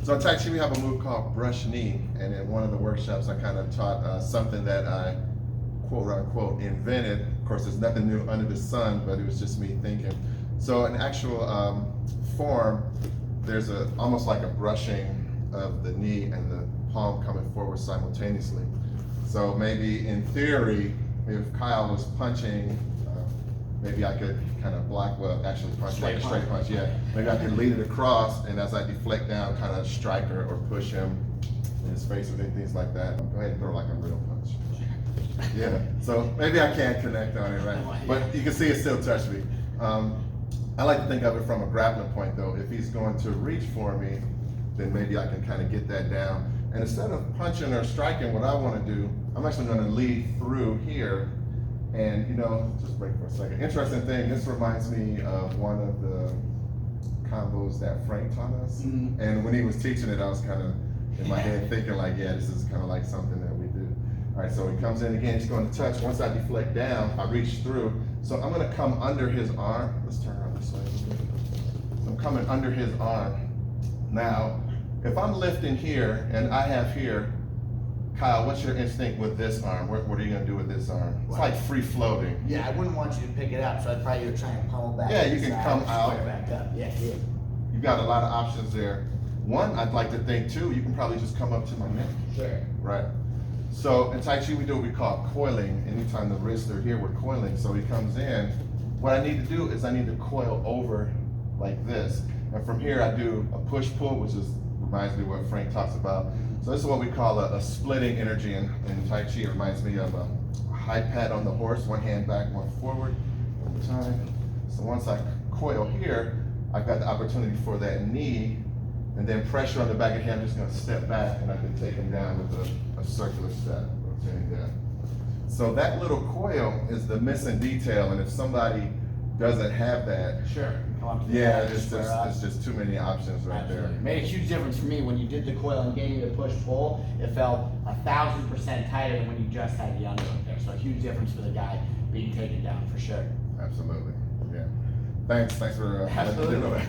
So in Tai Chi we have a move called brush knee, and in one of the workshops I kind of taught something that I quote unquote invented. Of course there's nothing new under the sun, but it was just me thinking. So in actual form, there's almost like a brushing of the knee and the palm coming forward simultaneously. So maybe in theory, if Kyle was punching, maybe I could kind of block, well, actually punch like a straight punch, yeah. Maybe I could lead it across, and as I deflect down, kind of strike her or push him in his face or things like that. Go ahead and throw like a real punch. Yeah, so maybe I can't connect on it, right? But you can see it still touched me. I like to think of it from a grappling point though. If he's going to reach for me, then maybe I can kind of get that down. And instead of punching or striking, what I want to do, I'm actually going to lead through here. And just break for a second. Interesting thing, this reminds me of one of the combos that Frank taught us. Mm-hmm. And when he was teaching it, I was kind of in my head thinking like, yeah, this is kind of like something that we do. All right, so he comes in again, he's going to touch. Once I deflect down, I reach through. So I'm going to come under his arm. Let's turn around this way. So I'm coming under his arm. Now, if I'm lifting here and I have here, Kyle, what's your instinct with this arm? What are you going to do with this arm? It's like free floating. Yeah, I wouldn't want you to pick it up, so I'd probably try and pummel back. Yeah, you can come out. Back up. Yeah. You've got a lot of options there. One, I'd like to think too, you can probably just come up to my neck. Sure. Right. So in Tai Chi, we do what we call coiling. Anytime the wrists are here, we're coiling. So he comes in. What I need to do is I need to coil over like this. And from here, I do a push-pull, which reminds me of what Frank talks about. So this is what we call a splitting energy in Tai Chi. It reminds me of a high pad on the horse, one hand back, one forward over time. So once I coil here, I've got the opportunity for that knee, and then pressure on the back of the hand. I'm just going to step back, and I can take him down with a circular step, rotating down. So that little coil is the missing detail, and if somebody doesn't have that, sure. Yeah, it's just too many options right Absolutely. there. It made a huge difference for me when you did the coil and gave me the push-pull. It felt 1,000% tighter than when you just had the underhook there. So a huge difference for the guy being taken down for sure. Absolutely. Yeah. Thanks for letting me do that.